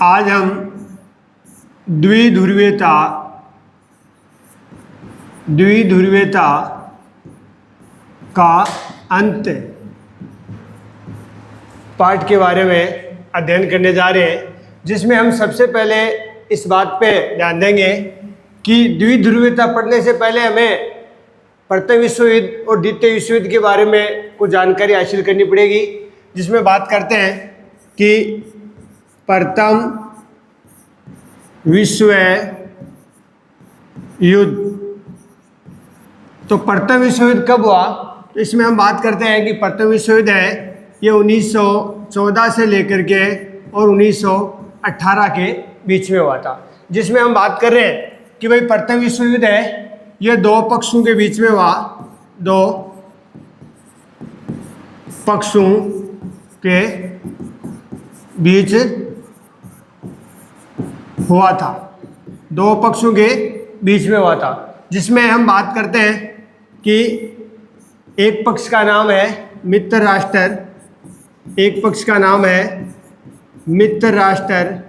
आज हम द्विध्रुवीयता का अंत पाठ के बारे में अध्ययन करने जा रहे हैं, जिसमें हम सबसे पहले इस बात पे ध्यान देंगे कि द्विध्रुवीयता पढ़ने से पहले हमें प्रथम विश्व युद्ध और द्वितीय विश्व युद्ध के बारे में कुछ जानकारी हासिल करनी पड़ेगी, जिसमें बात करते हैं कि प्रथम विश्व युद्ध। तो प्रथम विश्व युद्ध कब हुआ? तो इसमें हम बात करते हैं कि प्रथम विश्व युद्ध है ये 1914 से लेकर के और 1918 के बीच में हुआ था, जिसमें हम बात कर रहे हैं कि भाई प्रथम विश्व युद्ध है ये दो पक्षों के बीच में हुआ, दो पक्षों के बीच हुआ था, दो पक्षों के बीच में हुआ था, जिसमें हम बात करते हैं कि एक पक्ष का नाम है मित्र राष्ट्र, एक पक्ष का नाम है मित्र राष्ट्र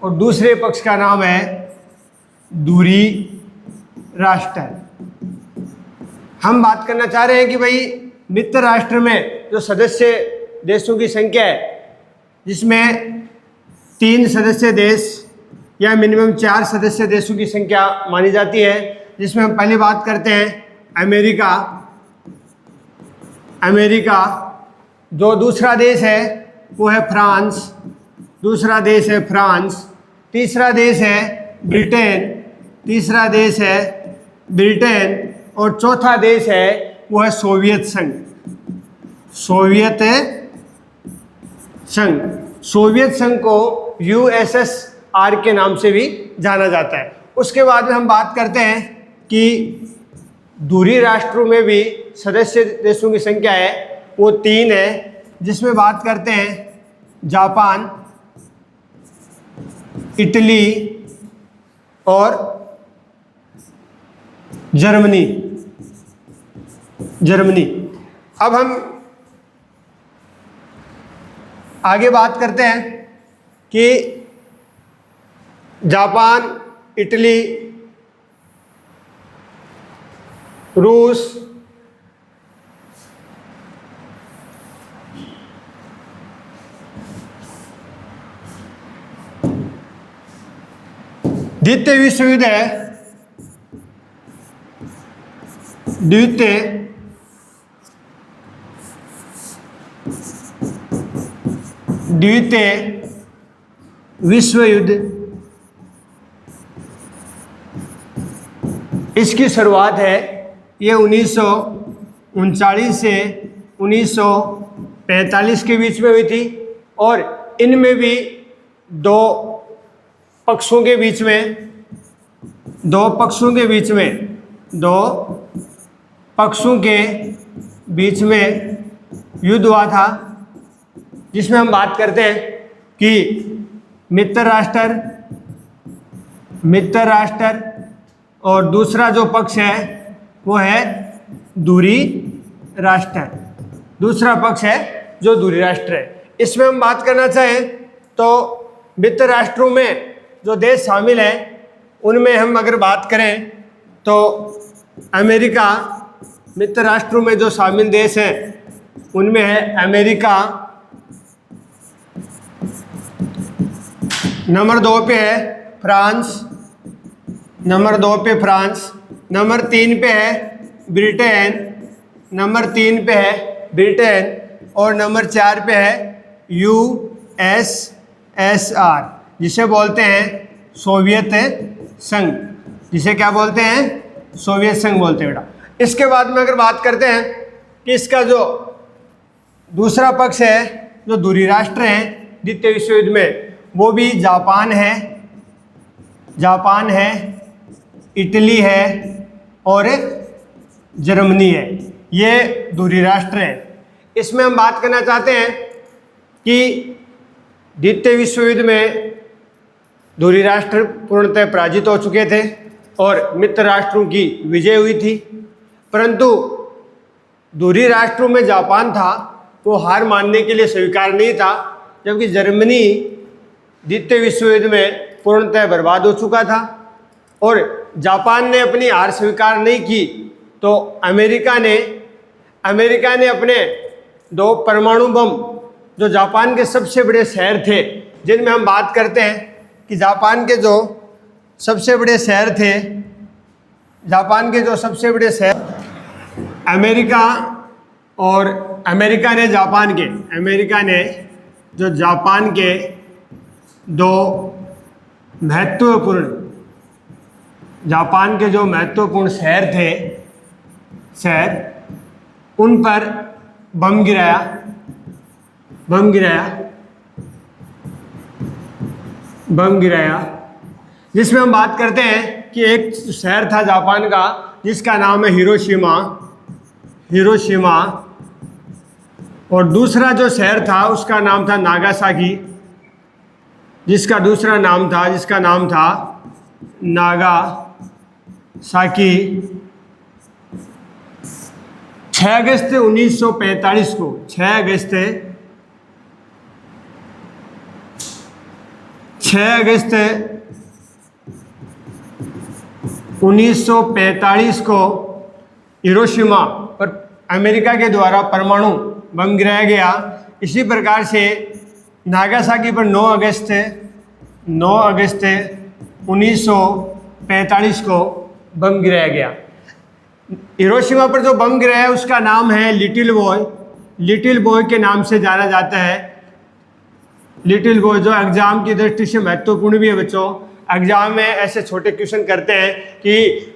और दूसरे पक्ष का नाम है दूरी राष्ट्र। हम बात करना चाह रहे हैं कि भाई मित्र राष्ट्र में जो सदस्य देशों की संख्या है, जिसमें 3 सदस्य देश या मिनिमम 4 सदस्य देशों की संख्या मानी जाती है, जिसमें हम पहले बात करते हैं अमेरिका। जो दूसरा देश है वो है फ्रांस, दूसरा देश है फ्रांस, तीसरा देश है ब्रिटेन और चौथा देश है वो है सोवियत संघ को USSR के नाम से भी जाना जाता है। उसके बाद में हम बात करते हैं कि दूरी राष्ट्रों में भी सदस्य देशों की संख्या है वो 3 है, जिसमें बात करते हैं जापान, इटली और जर्मनी। अब हम आगे बात करते हैं कि जापान, इटली, रूस, द्वितीय विश्व युद्ध है, द्वितीय विश्व युद्ध, इसकी शुरुआत है ये 1939 से 1945 के बीच में हुई थी और इनमें भी दो पक्षों के बीच में युद्ध हुआ था, जिसमें हम बात करते हैं कि मित्र राष्ट्र और दूसरा जो पक्ष है वो है दूरी राष्ट्र, दूसरा पक्ष है जो दूरी राष्ट्र है। इसमें हम बात करना चाहें तो मित्र राष्ट्रों में जो देश शामिल हैं उनमें हम अगर बात करें तो अमेरिका, मित्र राष्ट्रों में जो शामिल देश हैं उनमें है अमेरिका, नंबर 2 पे है फ्रांस, नंबर 3 पे है ब्रिटेन, और नंबर 4 पे है USSR, जिसे बोलते हैं सोवियत संघ, जिसे क्या बोलते हैं? सोवियत संघ बोलते हैं बेटा। इसके बाद में अगर बात करते हैं कि इसका जो दूसरा पक्ष है जो दूरी राष्ट्र हैं द्वितीय विश्व युद्ध में, वो भी जापान है, इटली है और जर्मनी है, ये दूरी राष्ट्र हैं। इसमें हम बात करना चाहते हैं कि द्वितीय विश्व युद्ध में दूरी राष्ट्र पूर्णतः पराजित हो चुके थे और मित्र राष्ट्रों की विजय हुई थी, परंतु दूरी राष्ट्रों में जापान था वो हार मानने के लिए स्वीकार नहीं था, जबकि जर्मनी द्वितीय विश्व युद्ध में पूर्णतः बर्बाद हो चुका था और जापान ने अपनी हार स्वीकार नहीं की, तो अमेरिका ने अपने 2 परमाणु बम, जो जापान के सबसे बड़े शहर थे, जिनमें हम बात करते हैं कि जापान के जो सबसे बड़े शहर थे, अमेरिका, और अमेरिका ने जो जापान के 2 महत्वपूर्ण शहर उन पर बम गिराया, जिसमें हम बात करते हैं कि एक शहर था जापान का जिसका नाम है हिरोशिमा, और दूसरा जो शहर था उसका नाम था नागासाकी, जिसका नाम था नागासाकी। 6 अगस्त 1945 को 1945 को हिरोशिमा पर अमेरिका के द्वारा परमाणु बम गिराया गया। इसी प्रकार से नागासाकी पर 9 अगस्त 1945 को बम गिराया गया। हिरोशिमा पर जो बम गिराया उसका नाम है लिटिल बॉय के नाम से जाना जाता है। लिटिल बॉय जो एग्जाम की दृष्टि से महत्वपूर्ण भी है बच्चों। एग्जाम में ऐसे छोटे क्वेश्चन करते हैं कि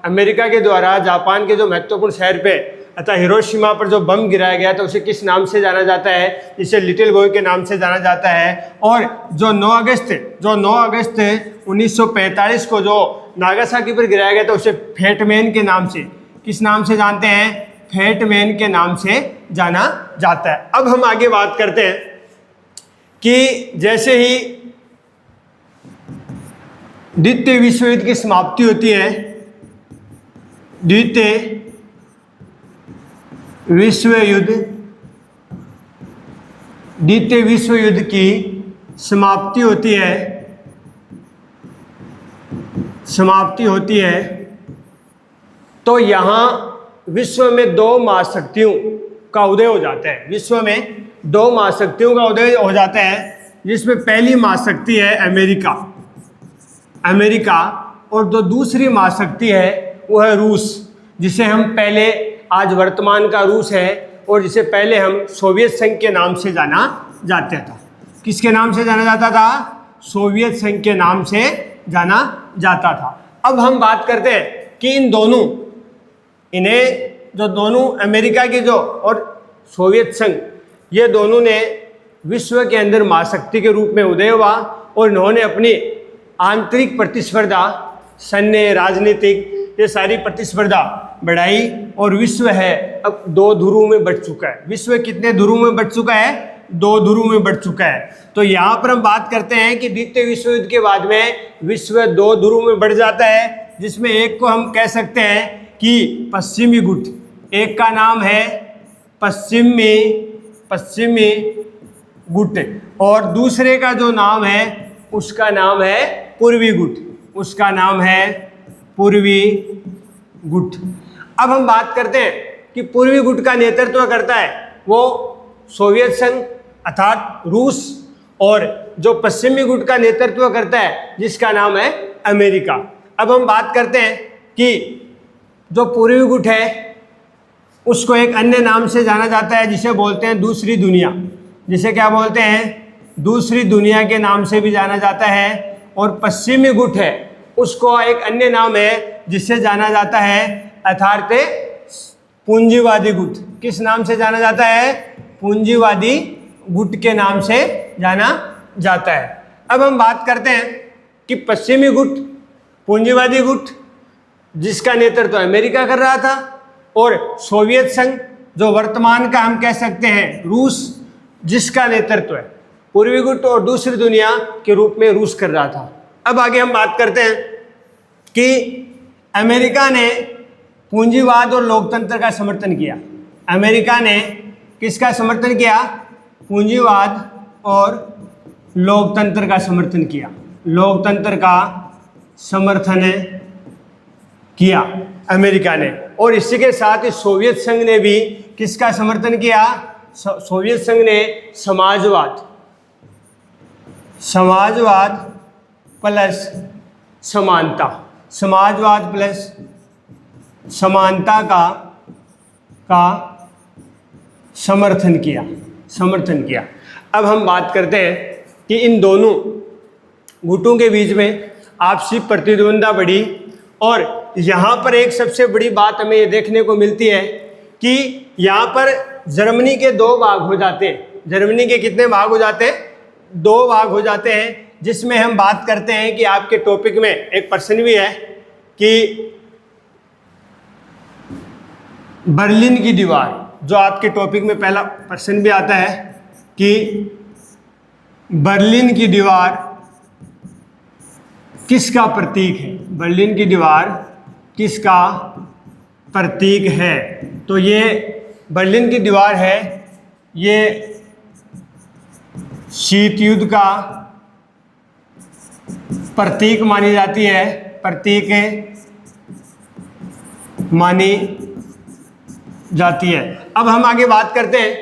अमेरिका के द्वारा जापान के जो महत्वपूर्ण शहर पे अतः हिरोशिमा पर जो बम गिराया गया था उसे किस नाम से जाना जाता है, इसे लिटिल बॉय के नाम से जाना जाता है। और जो 9 अगस्त 1945 को जो नागासाकी पर गिराया गया था उसे फेटमैन के नाम से, किस नाम से जानते हैं, फेटमैन के नाम से जाना जाता है। अब हम आगे बात करते हैं कि जैसे ही द्वितीय विश्व युद्ध की समाप्ति होती है, द्वितीय विश्व युद्ध की समाप्ति होती है तो यहाँ विश्व में 2 महाशक्तियों का उदय हो जाता है। विश्व में 2 महाशक्तियों का उदय हो जाता है, जिसमें पहली महाशक्ति है अमेरिका और जो दूसरी महाशक्ति है वो है रूस, जिसे हम पहले, आज वर्तमान का रूस है और जिसे पहले हम सोवियत संघ के नाम से जाना जाता था। किसके नाम से जाना जाता था? सोवियत संघ के नाम से जाना जाता था। अब हम बात करते हैं कि जो दोनों अमेरिका के जो और सोवियत संघ, ये दोनों ने विश्व के अंदर महाशक्ति के रूप में उदय हुआ और इन्होंने अपनी आंतरिक प्रतिस्पर्धा, सैन्य, राजनीतिक, ये सारी प्रतिस्पर्धा बढ़ाई और विश्व है अब 2 ध्रुवों में बढ़ चुका है। विश्व कितने ध्रुवों में बढ़ चुका है? 2 ध्रुवों में बढ़ चुका है। तो यहाँ पर हम बात करते हैं कि द्वितीय विश्व युद्ध के बाद में विश्व 2 ध्रुवों में बढ़ जाता है, जिसमें एक को हम कह सकते हैं कि पश्चिमी गुट, एक का नाम है पश्चिमी गुट और दूसरे का जो नाम है उसका नाम है पूर्वी गुट। अब हम बात करते हैं कि पूर्वी गुट का नेतृत्व करता है वो सोवियत संघ अर्थात रूस, और जो पश्चिमी गुट का नेतृत्व करता है जिसका नाम है अमेरिका। अब हम बात करते हैं कि जो पूर्वी गुट है उसको एक अन्य नाम से जाना जाता है जिसे बोलते हैं दूसरी दुनिया, जिसे क्या बोलते हैं? दूसरी दुनिया के नाम से भी जाना जाता है। और पश्चिमी गुट है उसको एक अन्य नाम है जिससे जाना जाता है अर्थात पूंजीवादी गुट। किस नाम से जाना जाता है? पूंजीवादी गुट के नाम से जाना जाता है। अब हम बात करते हैं कि पश्चिमी गुट, पूंजीवादी गुट जिसका नेतृत्व अमेरिका कर रहा था, और सोवियत संघ जो वर्तमान का हम कह सकते हैं रूस, जिसका नेतृत्व है पूर्वी गुट और दूसरी दुनिया के रूप में रूस कर रहा था। अब आगे हम बात करते हैं कि अमेरिका ने पूंजीवाद और लोकतंत्र का समर्थन किया। अमेरिका ने किसका समर्थन किया? पूंजीवाद और लोकतंत्र का समर्थन किया, लोकतंत्र का समर्थन किया अमेरिका ने। और इसी के साथ ही सोवियत संघ ने भी किसका समर्थन किया? सोवियत संघ ने समाजवाद, समाजवाद प्लस समानता, समाजवाद प्लस समानता का समर्थन किया। अब हम बात करते हैं कि इन दोनों गुटों के बीच में आपसी प्रतिद्वंद्विता बढ़ी। और यहाँ पर एक सबसे बड़ी बात हमें ये देखने को मिलती है कि यहाँ पर जर्मनी के दो भाग हो जाते हैं। जर्मनी के कितने भाग हो जाते हैं? दो भाग हो जाते हैं, जिसमें हम बात करते हैं कि आपके टॉपिक में एक प्रश्न भी है कि बर्लिन की दीवार, जो आपके टॉपिक में पहला प्रश्न भी आता है कि बर्लिन की दीवार किसका प्रतीक है? बर्लिन की दीवार किसका प्रतीक है? तो ये बर्लिन की दीवार है, ये शीत युद्ध का प्रतीक मानी जाती है, प्रतीक मानी जाती है। अब हम आगे बात करते हैं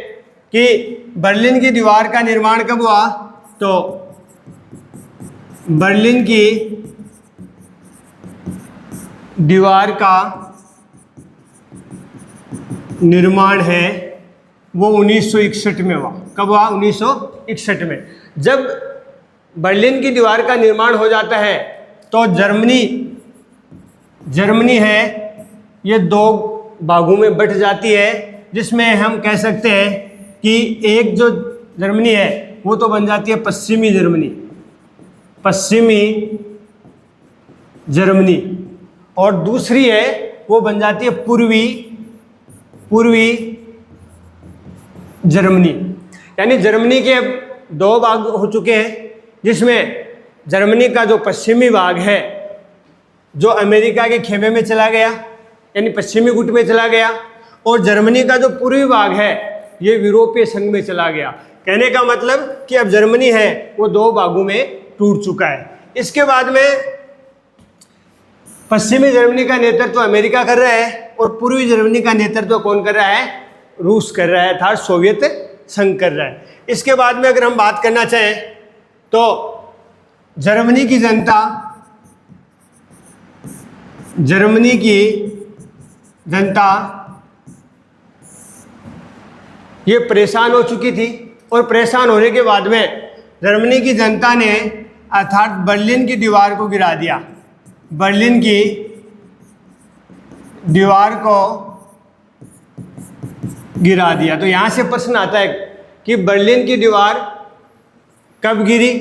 कि बर्लिन की दीवार का निर्माण कब हुआ? तो बर्लिन की दीवार का निर्माण है वो 1961 में हुआ। कब हुआ? 1961 में। जब बर्लिन की दीवार का निर्माण हो जाता है तो जर्मनी है ये दो भागों में बट जाती है, जिसमें हम कह सकते हैं कि एक जो जर्मनी है वो तो बन जाती है पश्चिमी जर्मनी, और दूसरी है वो बन जाती है पूर्वी जर्मनी। यानी जर्मनी के अब दो भाग हो चुके हैं, जिसमें जर्मनी का जो पश्चिमी भाग है जो अमेरिका के खेमे में चला गया, यानी पश्चिमी गुट में चला गया, और जर्मनी का जो पूर्वी भाग है ये यूरोपीय संघ में चला गया। कहने का मतलब कि अब जर्मनी है वो दो भागों में टूट चुका है। इसके बाद में पश्चिमी जर्मनी का नेतृत्व अमेरिका कर रहा है और पूर्वी जर्मनी का नेतृत्व कौन कर रहा है? रूस कर रहा है, अर्थात सोवियत संघ कर रहा है। इसके बाद में अगर हम बात करना चाहें तो जर्मनी की जनता ये परेशान हो चुकी थी, और परेशान होने के बाद में जर्मनी की जनता ने अर्थात बर्लिन की दीवार को गिरा दिया। बर्लिन की दीवार को गिरा दिया। तो यहाँ से प्रश्न आता है कि बर्लिन की दीवार कब गिरी?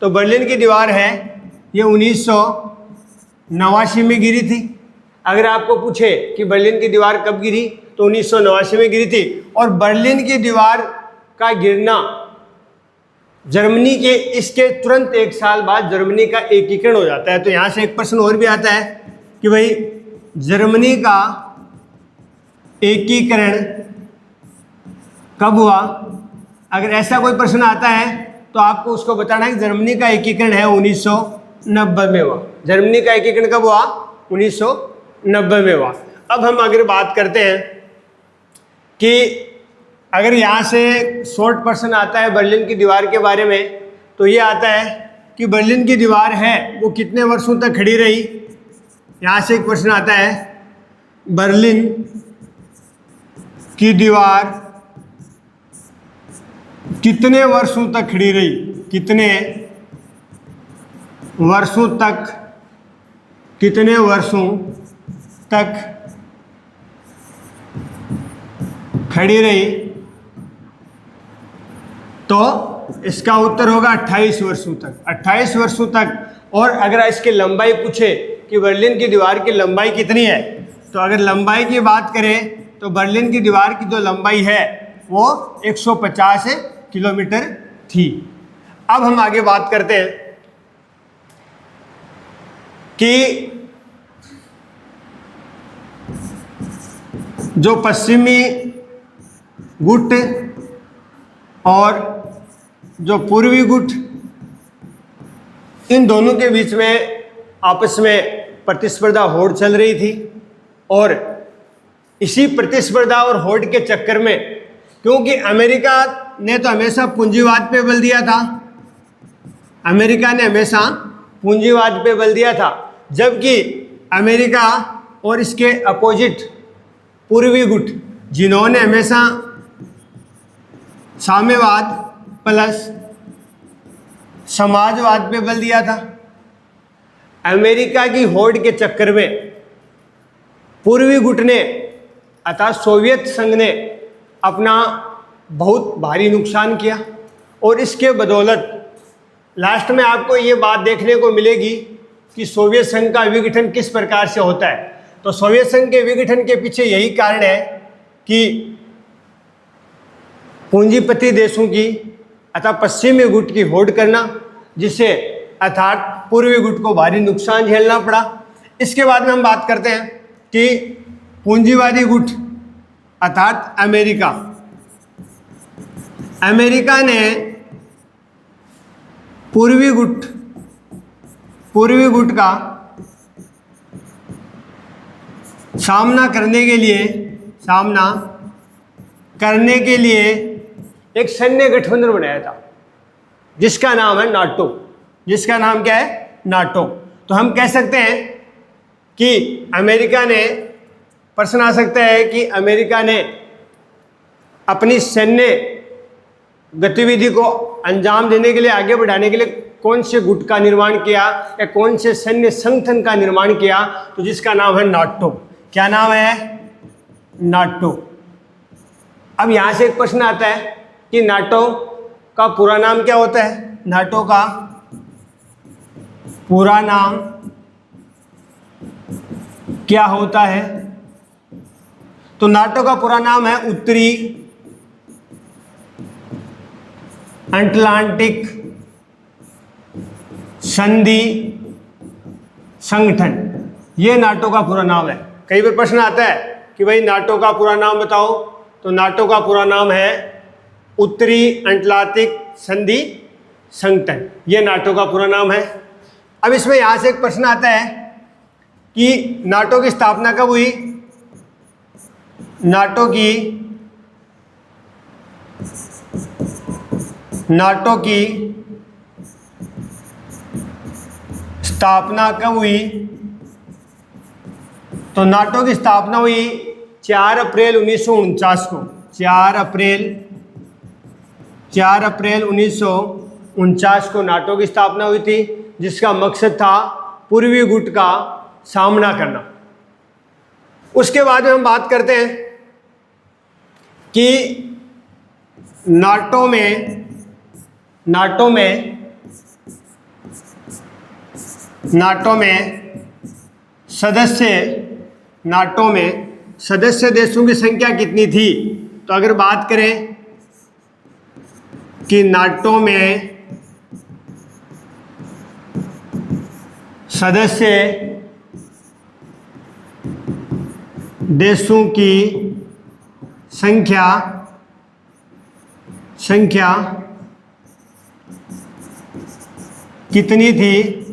तो बर्लिन की दीवार है ये 1989 में गिरी थी। अगर आपको पूछे कि बर्लिन की दीवार कब गिरी तो 1989 में गिरी थी। और बर्लिन की दीवार का गिरना जर्मनी के इसके तुरंत एक साल बाद जर्मनी का एकीकरण हो जाता है। तो यहाँ से एक प्रश्न और भी आता है कि भाई जर्मनी का एकीकरण कब हुआ? अगर ऐसा कोई प्रश्न आता है तो आपको उसको बताना है कि जर्मनी का एकीकरण है 1990 में हुआ। जर्मनी का एकीकरण कब हुआ? 1990 में हुआ। अब हम अगर बात करते हैं कि अगर यहाँ से शॉर्ट प्रश्न आता है बर्लिन की दीवार के बारे में, तो ये आता है कि बर्लिन की दीवार है वो कितने वर्षों तक खड़ी रही। यहाँ से एक प्रश्न आता है बर्लिन की दीवार कितने वर्षों तक खड़ी रही, कितने वर्षों तक खड़ी रही? तो इसका उत्तर होगा 28 वर्षों तक। 28 वर्षों तक। और अगर इसकी लंबाई पूछे कि बर्लिन की दीवार की लंबाई कितनी है, तो अगर लंबाई की बात करें तो बर्लिन की दीवार की जो लंबाई है वो 150 किलोमीटर थी। अब हम आगे बात करते हैं कि जो पश्चिमी गुट और जो पूर्वी गुट इन दोनों के बीच में आपस में प्रतिस्पर्धा होड़ चल रही थी और इसी प्रतिस्पर्धा और होड़ के चक्कर में, क्योंकि अमेरिका ने तो हमेशा पूंजीवाद पे बल दिया था, अमेरिका ने हमेशा पूंजीवाद पे बल दिया था, जबकि अमेरिका और इसके अपोजिट पूर्वी गुट जिन्होंने हमेशा साम्यवाद प्लस समाजवाद पे बल दिया था। अमेरिका की होड़ के चक्कर में पूर्वी गुट ने अर्थात सोवियत संघ ने अपना बहुत भारी नुकसान किया और इसके बदौलत लास्ट में आपको ये बात देखने को मिलेगी कि सोवियत संघ का विघटन किस प्रकार से होता है। तो सोवियत संघ के विघटन के पीछे यही कारण है कि पूंजीपति देशों की अर्थात पश्चिमी गुट की होड़ करना, जिससे अर्थात पूर्वी गुट को भारी नुकसान झेलना पड़ा। इसके बाद में हम बात करते हैं कि पूंजीवादी गुट अर्थात अमेरिका ने पूर्वी गुट का सामना करने के लिए एक सैन्य गठबंधन बनाया था जिसका नाम है नाटो। जिसका नाम क्या है? नाटो। तो हम कह सकते हैं कि अमेरिका ने, प्रश्न आ सकता है कि अमेरिका ने अपनी सैन्य गतिविधि को अंजाम देने के लिए, आगे बढ़ाने के लिए कौन से गुट का निर्माण किया या कौन से सैन्य संगठन का निर्माण किया? तो जिसका नाम है नाटो। क्या नाम है? नाटो। अब यहाँ से एक प्रश्न आता है कि नाटो का पूरा नाम क्या होता है? नाटो का पूरा नाम क्या होता है? तो नाटो का पूरा नाम है उत्तरी अटलांटिक संधि संगठन। ये नाटो का पूरा नाम है। कई बार प्रश्न आता है कि भाई नाटो का पूरा नाम बताओ, तो नाटो का पूरा नाम है उत्तरी अटलांटिक संधि संगठन। ये नाटो का पूरा नाम है। अब इसमें यहाँ से एक प्रश्न आता है कि नाटो की स्थापना कब हुई? नाटो की स्थापना कब हुई? तो नाटो की स्थापना हुई 4 अप्रैल 1949 को। 4 अप्रैल 1949 को नाटो की स्थापना हुई थी, जिसका मकसद था पूर्वी गुट का सामना करना। उसके बाद में हम बात करते हैं कि नाटो में सदस्य देशों की संख्या कितनी थी? तो अगर बात करें कि नाटो में सदस्य देशों की संख्या कितनी थी?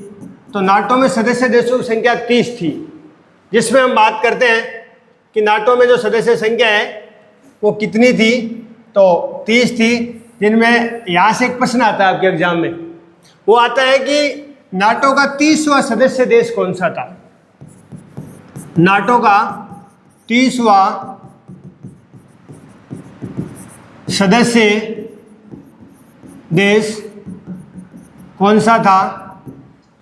तो नाटो में सदस्य देशों की संख्या 30 थी, जिसमें हम बात करते हैं कि नाटो में जो सदस्य संख्या है वो कितनी थी? तो 30 थी, जिनमें यहाँ से एक प्रश्न आता है आपके एग्जाम में। वो आता है कि नाटो का 30वां सदस्य देश कौन सा था? नाटो का 30वां सदस्य देश कौन सा था?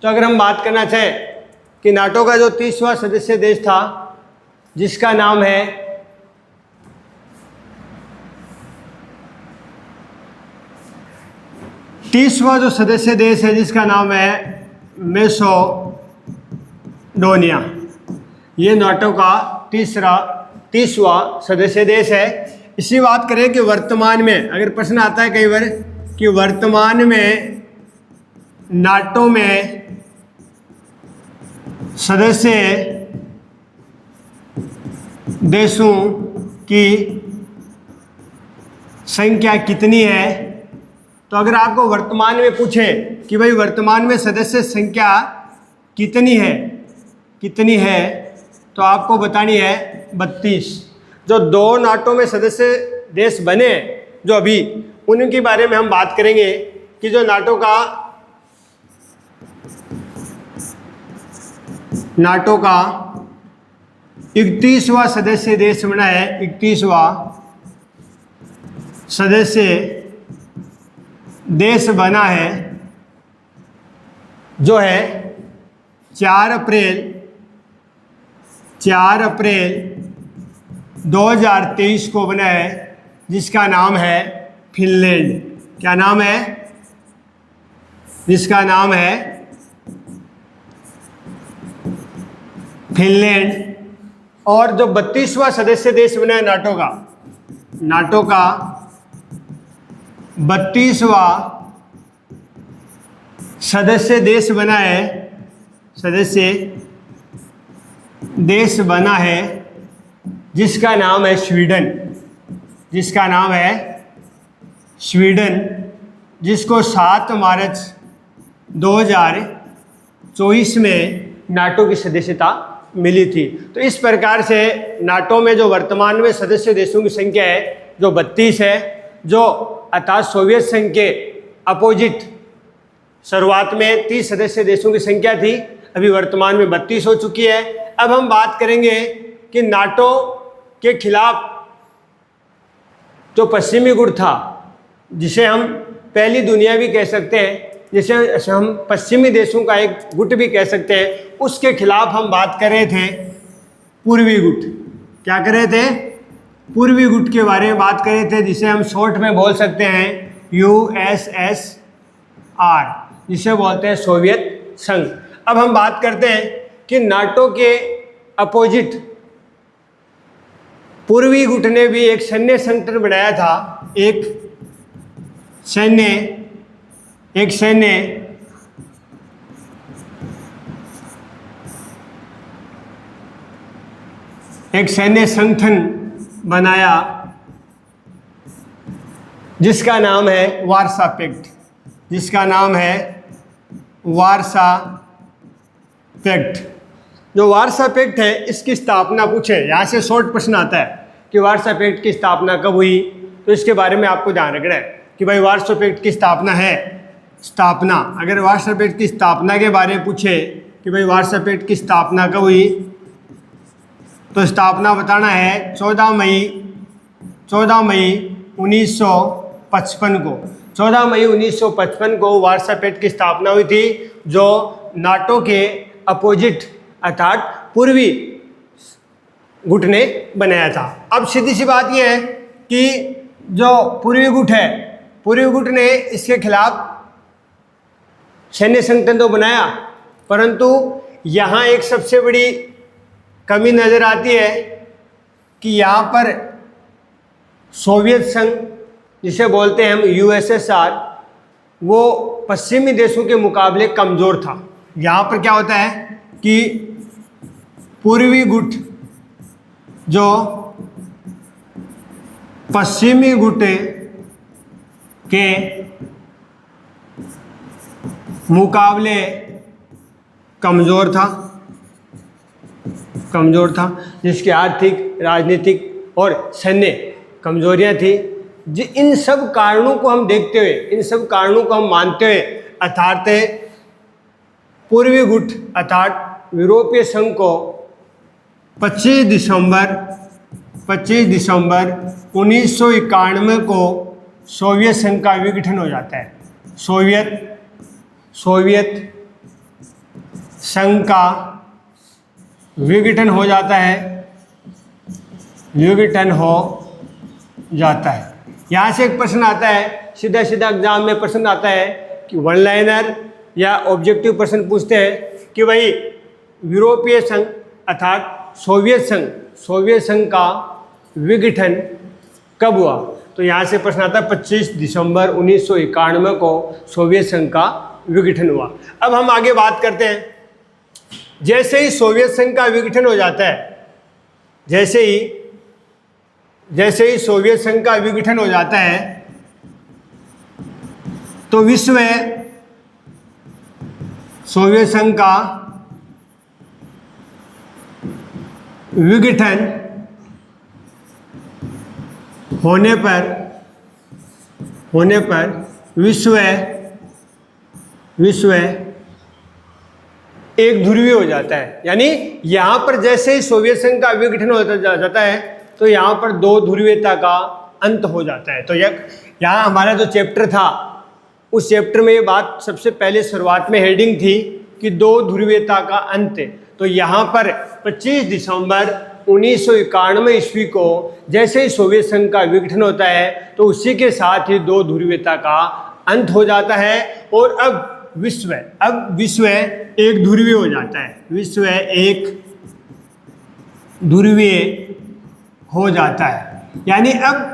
तो अगर हम बात करना चाहें कि नाटो का जो 30वां सदस्य देश था, जिसका नाम है तीसवां जो सदस्य देश है, जिसका नाम है मैसेडोनिया। ये नाटो का 30वां सदस्य देश है। इसी बात करें कि वर्तमान में, अगर प्रश्न आता है कई बार कि वर्तमान में नाटो में सदस्य देशों की संख्या कितनी है? तो अगर आपको वर्तमान में पूछे कि भाई वर्तमान में सदस्य संख्या कितनी है, तो आपको बतानी है 32। जो 2 नाटो में सदस्य देश बने जो अभी, उनके बारे में हम बात करेंगे कि जो नाटो का 31वां सदस्य देश बना है। 31वां सदस्य देश बना है जो है 4 अप्रैल 2023 को बना है, जिसका नाम है फिनलैंड। क्या नाम है? जिसका नाम है फिनलैंड। और जो 32वां सदस्य देश बना है नाटो का 32वां सदस्य देश बना है जिसका नाम है स्वीडन, जिसको 7 मार्च 2024 में नाटो की सदस्यता मिली थी। तो इस प्रकार से नाटो में जो वर्तमान में सदस्य देशों की संख्या है जो 32 है, जो अर्थात सोवियत संघ के अपोजिट शुरुआत में 30 सदस्य देशों की संख्या थी, अभी वर्तमान में 32 हो चुकी है। अब हम बात करेंगे कि नाटो के खिलाफ जो पश्चिमी गुट था, जिसे हम पहली दुनिया भी कह सकते हैं, जिसे हम पश्चिमी देशों का एक गुट भी कह सकते हैं, उसके खिलाफ हम बात कर रहे थे पूर्वी गुट। क्या कर रहे थे? पूर्वी गुट के बारे में बात कर रहे थे, जिसे हम शॉर्ट में बोल सकते हैं USSR, जिसे बोलते हैं सोवियत संघ। अब हम बात करते हैं कि नाटो के अपोजिट पूर्वी गुट ने भी एक सैन्य संगठन बनाया था, एक सैन्य संगठन बनाया जिसका नाम है वार्सा पैक्ट। जो वार्सा पैक्ट है, इसकी स्थापना पूछे, यहाँ से शॉर्ट प्रश्न आता है कि वार्सा पैक्ट की स्थापना कब हुई, तो इसके बारे में आपको ध्यान रखना है कि भाई वार्सा पैक्ट की स्थापना अगर वार्सा पैक्ट की स्थापना के बारे में पूछे कि भाई वार्सा पैक्ट की स्थापना कब हुई, तो स्थापना बताना है 14 मई 1955 को। 14 मई 1955 को वार्सा पैक्ट की स्थापना हुई थी, जो नाटो के अपोजिट अर्थात पूर्वी गुट ने बनाया था। अब सीधी सी बात यह है कि जो पूर्वी गुट ने इसके खिलाफ सैन्य संगठन तो बनाया, परंतु यहाँ एक सबसे बड़ी कमी नज़र आती है कि यहाँ पर सोवियत संघ, जिसे बोलते हैं हम USSR, वो पश्चिमी देशों के मुकाबले कमज़ोर था। यहाँ पर क्या होता है कि पूर्वी गुट जो पश्चिमी गुट के मुकाबले कमज़ोर था, जिसकी आर्थिक, राजनीतिक और सैन्य कमजोरियां थी। इन सब कारणों को हम देखते हुए, इन सब कारणों को हम मानते हुए, अर्थात पूर्वी गुट अर्थात यूरोपीय संघ को 25 दिसंबर 1991 को सोवियत संघ का विघटन हो जाता है। सोवियत संघ का विघटन हो जाता है। यहाँ से एक प्रश्न आता है, सीधा एग्जाम में प्रश्न आता है कि वन लाइनर या ऑब्जेक्टिव प्रश्न पूछते हैं कि भाई यूरोपीय संघ अर्थात सोवियत संघ का विघटन कब हुआ। तो यहाँ से प्रश्न आता है 25 दिसंबर 1991 को सोवियत संघ का विघटन हुआ। अब हम आगे बात करते हैं, जैसे ही सोवियत संघ का विघटन हो जाता है, जैसे ही सोवियत संघ का विघटन हो जाता है, तो विश्व सोवियत संघ का विघटन होने पर विश्व एक ध्रुवीय हो जाता है। यानी यहाँ पर जैसे ही सोवियत संघ का विघटन होता जाता है तो यहाँ पर दो ध्रुवीयता का अंत हो जाता है। तो यहाँ हमारा जो चैप्टर था उस चैप्टर में ये बात सबसे पहले शुरुआत में हेडिंग थी कि दो ध्रुवीयता का अंत। तो यहाँ पर 25 दिसंबर 1991 ईस्वी को जैसे ही सोवियत संघ का विघटन होता है तो उसी के साथ ही दो ध्रुवीयता का अंत हो जाता है और अब विश्व एक ध्रुवीय हो जाता है। विश्व एक ध्रुवीय हो जाता है। यानी अब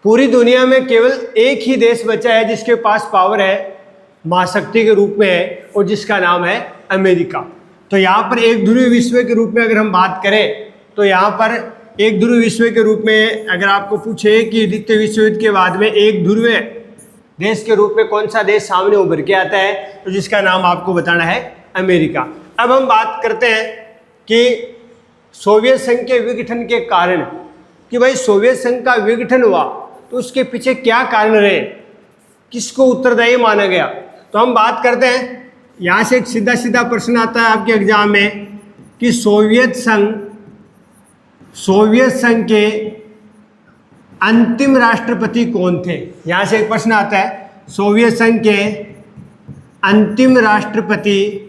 पूरी दुनिया में केवल एक ही देश बचा है जिसके पास पावर है, महाशक्ति के रूप में है, और जिसका नाम है अमेरिका। तो यहाँ पर एक ध्रुवीय विश्व के रूप में अगर हम बात करें तो यहाँ पर एक ध्रुवीय विश्व के रूप में अगर आपको पूछे कि द्वितीय विश्व युद्ध के बाद में एक ध्रुवीय देश के रूप में कौन सा देश सामने उभर के आता है, तो जिसका नाम आपको बताना है अमेरिका। अब हम बात करते हैं कि सोवियत संघ के विघटन के कारण, कि भाई सोवियत संघ का विघटन हुआ तो उसके पीछे क्या कारण रहे, किसको उत्तरदायी माना गया। तो हम बात करते हैं, यहाँ से एक सीधा सीधा प्रश्न आता है आपके एग्जाम में कि सोवियत संघ के अंतिम राष्ट्रपति कौन थे। यहाँ से एक प्रश्न आता है, सोवियत संघ के अंतिम राष्ट्रपति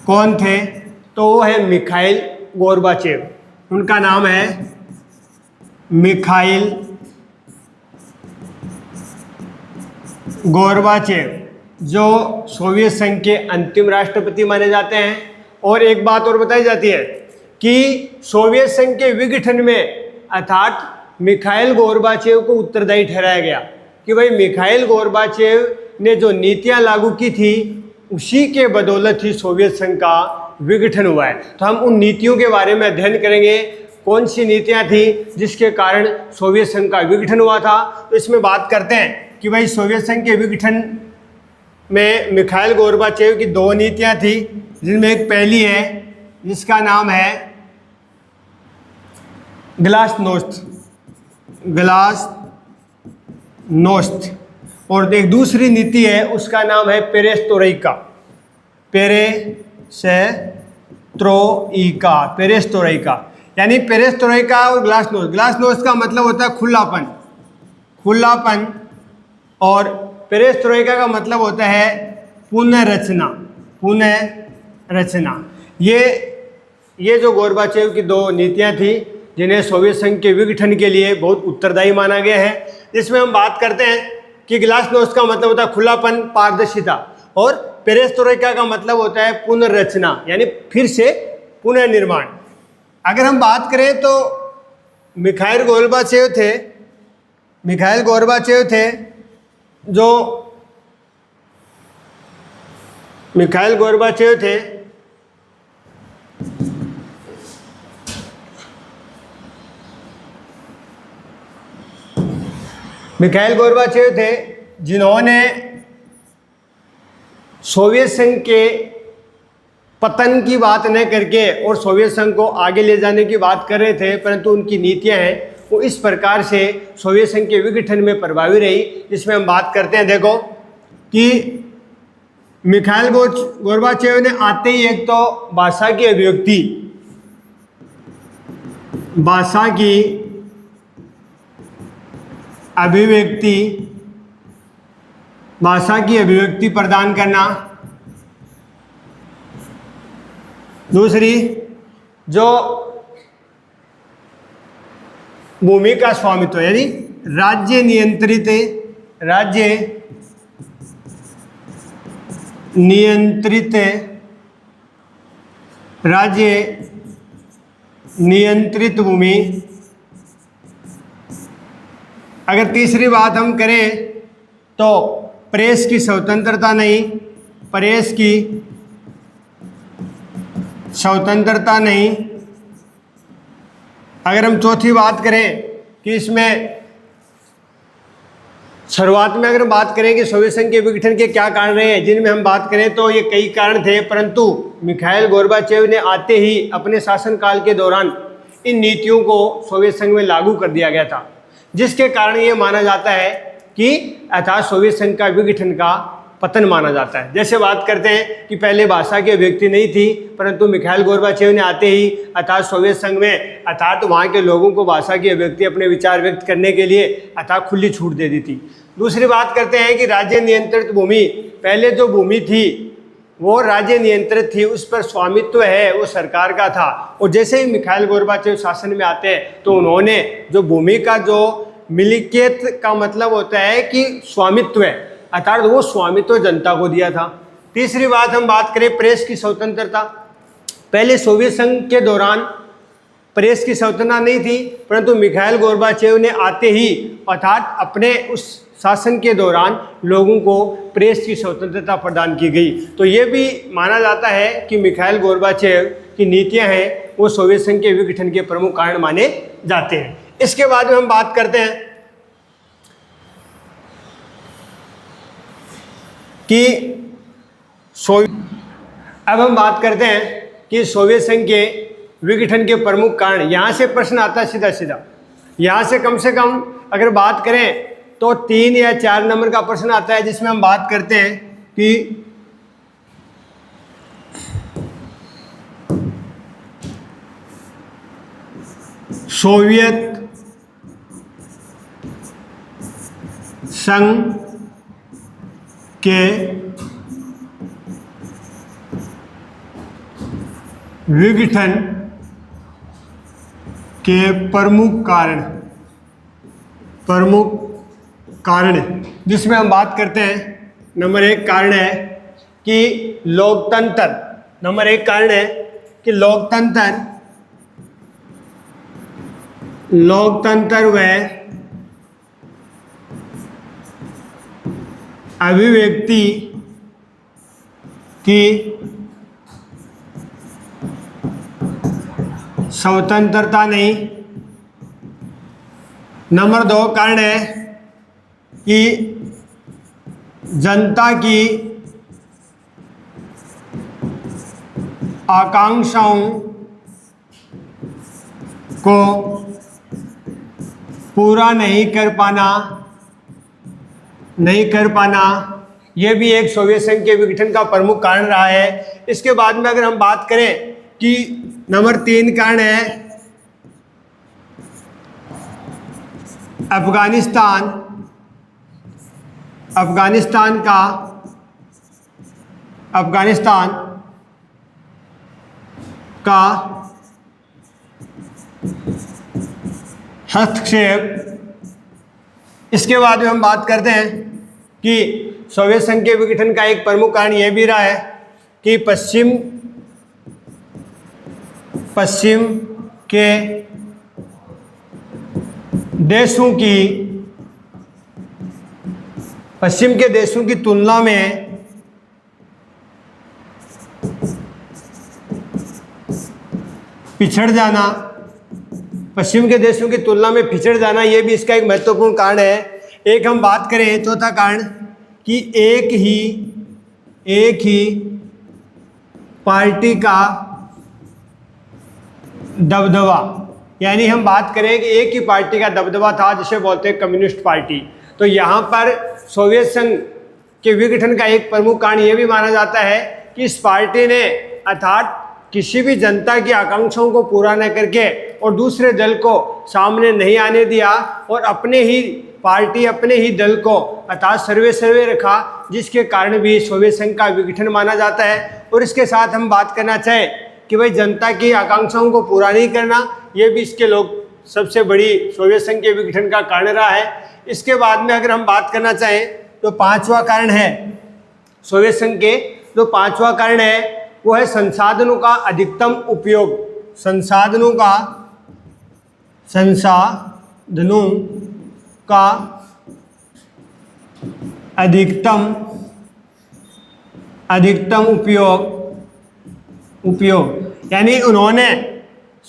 कौन थे। तो वो है मिखाइल गोर्बाचेव। उनका नाम है मिखाइल गोर्बाचेव, जो सोवियत संघ के अंतिम राष्ट्रपति माने जाते हैं। और एक बात और बताई जाती है कि सोवियत संघ के विघटन में अर्थात मिखाइल गोर्बाचेव को उत्तरदायी ठहराया गया कि भाई मिखाइल गोर्बाचेव ने जो नीतियां लागू की थी उसी के बदौलत ही सोवियत संघ का विघटन हुआ है। तो हम उन नीतियों के बारे में अध्ययन करेंगे, कौन सी नीतियां थी जिसके कारण सोवियत संघ का विघटन हुआ था। तो इसमें बात करते हैं कि भाई सोवियत संघ के विघटन में मिखाइल गोर्बाचेव की दो नीतियां थी, जिनमें एक पहली है जिसका नाम है ग्लासनोस्त, और एक दूसरी नीति है उसका नाम है पेरेस्ट्रोइका। यानी पेरेस्ट्रोइका और ग्लासनोस्त का मतलब होता है खुलापन, और पेरेस्ट्रोइका का मतलब होता है पुनर्रचना। ये जो गोर्बाचेव की दो नीतियां थी जिन्हें सोवियत संघ के विघटन के लिए बहुत उत्तरदायी माना गया है। जिसमें हम बात करते हैं कि ग्लासनोस्त का मतलब होता है खुलापन, पारदर्शिता, और पेरेस्ट्रोइका का मतलब होता है पुनर्रचना, यानी फिर से पुनर्निर्माण। अगर हम बात करें तो मिखाइल गोर्बाचेव थे जो मिखाइल गोर्बाचेव थे जिन्होंने सोवियत संघ के पतन की बात न करके और सोवियत संघ को आगे ले जाने की बात कर रहे थे, परंतु उनकी नीतियां हैं वो इस प्रकार से सोवियत संघ के विघटन में प्रभावी रही। जिसमें हम बात करते हैं, देखो कि मिखाइल गोर्बाचेव ने आते ही एक तो भाषा की अभिव्यक्ति प्रदान करना। दूसरी, जो भूमि का स्वामित्व, यानी राज्य नियंत्रित भूमि। अगर तीसरी बात हम करें तो प्रेस की स्वतंत्रता नहीं, अगर हम चौथी बात करें कि इसमें शुरुआत में अगर बात करें कि सोवियत संघ के विघटन के क्या कारण रहे हैं, जिनमें हम बात करें तो ये कई कारण थे, परंतु मिखाइल गोर्बाचेव ने आते ही अपने शासनकाल के दौरान इन नीतियों को सोवियत संघ में लागू कर दिया गया था, जिसके कारण ये माना जाता है कि अर्थात सोवियत संघ का विघटन का पतन माना जाता है। जैसे बात करते हैं कि पहले भाषा की अभिव्यक्ति नहीं थी, परंतु मिखाइल गोर्बाचेव ने आते ही अर्थात सोवियत संघ में अर्थात वहाँ के लोगों को भाषा की अभिव्यक्ति अपने विचार व्यक्त करने के लिए अर्थात खुली छूट दे दी थी। दूसरी बात करते हैं कि राज्य नियंत्रित भूमि, पहले जो भूमि थी वो राज्य नियंत्रित थी, उस पर स्वामित्व है वो सरकार का था। और जैसे ही मिखाइल गोर्बाचेव शासन में आते हैं तो उन्होंने जो भूमि का जो मिल्कियत का मतलब होता है कि स्वामित्व है, अर्थात वो स्वामित्व जनता को दिया था। तीसरी बात हम बात करें प्रेस की स्वतंत्रता, पहले सोवियत संघ के दौरान प्रेस की स्वतंत्रता नहीं थी, परंतु मिखाइल गोर्बाचेव ने आते ही अर्थात अपने उस शासन के दौरान लोगों को प्रेस की स्वतंत्रता प्रदान की गई। तो ये भी माना जाता है कि मिखाइल गोर्बाचेव की नीतियां हैं वो सोवियत संघ के विघटन के प्रमुख कारण माने जाते हैं। इसके बाद में हम बात करते हैं कि अब हम बात करते हैं कि सोवियत संघ के विघटन के प्रमुख कारण। यहाँ से प्रश्न आता है सीधा सीधा, यहाँ से कम अगर बात करें तो 3 या 4 नंबर का प्रश्न आता है, जिसमें हम बात करते हैं कि सोवियत संघ के विघटन के प्रमुख कारण, जिसमें हम बात करते हैं नंबर 1 कारण है कि लोकतंत्र, नंबर 1 कारण है कि लोकतंत्र व अभिव्यक्ति की स्वतंत्रता नहीं। नंबर 2 कारण है कि जनता की आकांक्षाओं को पूरा नहीं कर पाना, यह भी एक सोवियत संघ के विघटन का प्रमुख कारण रहा है। इसके बाद में अगर हम बात करें कि नंबर 3 कारण है अफगानिस्तान का हस्तक्षेप। इसके बाद में हम बात करते हैं कि सोवियत संघ के विघटन का एक प्रमुख कारण यह भी रहा है कि पश्चिम के देशों की तुलना में पिछड़ जाना, ये भी इसका एक महत्वपूर्ण कारण है। एक हम बात करें चौथा कारण कि एक ही पार्टी का दबदबा, यानी हम बात करें कि एक ही पार्टी का दबदबा था, जिसे बोलते हैं कम्युनिस्ट पार्टी। तो यहाँ पर सोवियत संघ के विघटन का एक प्रमुख कारण यह भी माना जाता है कि इस पार्टी ने अर्थात किसी भी जनता की आकांक्षाओं को पूरा न करके और दूसरे दल को सामने नहीं आने दिया और अपने ही दल को अर्थात सर्वे रखा, जिसके कारण भी सोवियत संघ का विघटन माना जाता है। और इसके साथ हम बात करना चाहें कि भाई जनता की आकांक्षाओं को पूरा नहीं करना, ये भी इसके सबसे बड़ी सोवियत संघ के विघटन का कारण रहा है। इसके बाद में अगर हम बात करना चाहें तो 5वां कारण है सोवियत संघ के, जो 5वां कारण है वो है संसाधनों का अधिकतम उपयोग। संसाधनों का अधिकतम उपयोग, यानी उन्होंने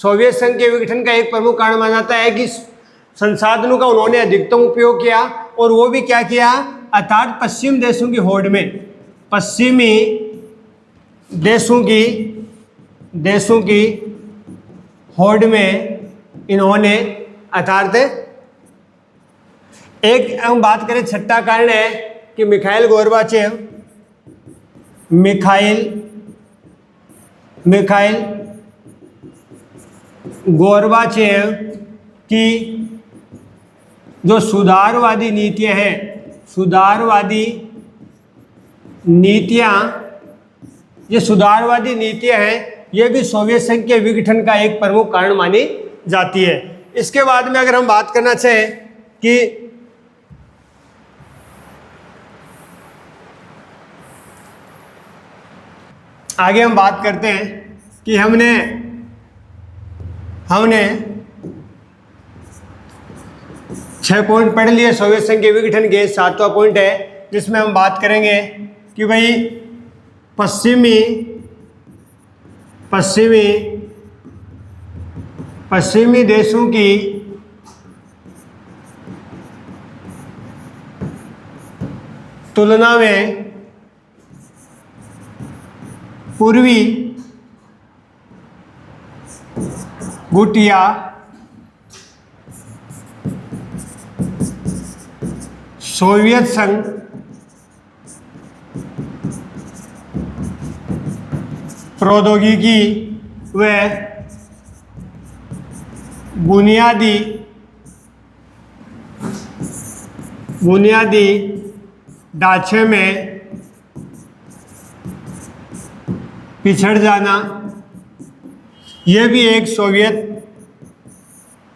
सोवियत संघ के विघटन का एक प्रमुख कारण माना जाता है कि संसाधनों का उन्होंने अधिकतम उपयोग किया, और वो भी क्या किया, अर्थात पश्चिम देशों की होड़ में, पश्चिमी देशों की होड़ में इन्होंने अर्थात एक हम बात करें, छठा कारण है कि मिखाइल गोर्बाचेव की जो सुधारवादी नीतियां हैं, ये सुधारवादी नीतियां हैं, ये भी सोवियत संघ के विघटन का एक प्रमुख कारण मानी जाती है। इसके बाद में अगर हम बात करना चाहें कि आगे हम बात करते हैं कि हमने 6 पॉइंट पढ़ लिए सोवियत संघ के विघटन के। 7वां पॉइंट है जिसमें हम बात करेंगे कि भाई पश्चिमी देशों की तुलना में पूर्वी गुट या सोवियत संघ प्रौद्योगिकी व बुनियादी ढांचे में पिछड़ जाना, यह भी एक सोवियत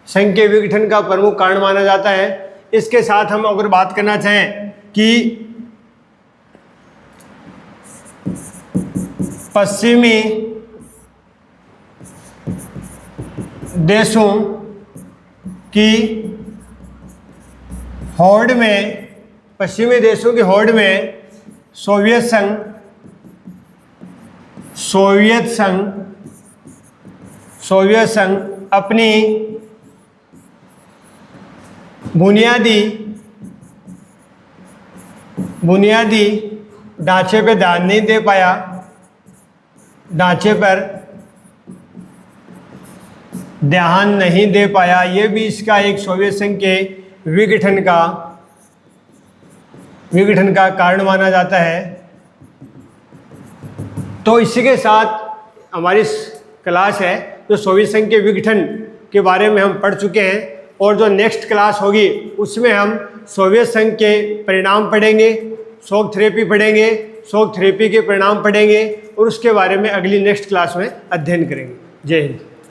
संघ के विघटन का प्रमुख कारण माना जाता है। इसके साथ हम अगर बात करना चाहें कि पश्चिमी देशों की होड़ में सोवियत संघ अपनी बुनियादी ढांचे पे ध्यान नहीं दे पाया, ये भी इसका एक सोवियत संघ के विघटन का कारण माना जाता है। तो इसी के साथ हमारी क्लास है जो सोवियत संघ के विघटन के बारे में हम पढ़ चुके हैं, और जो नेक्स्ट क्लास होगी उसमें हम सोवियत संघ के परिणाम पढ़ेंगे, शॉक थेरेपी पढ़ेंगे, शॉक थेरेपी के परिणाम पढ़ेंगे, और उसके बारे में अगली नेक्स्ट क्लास में अध्ययन करेंगे। जय हिंद।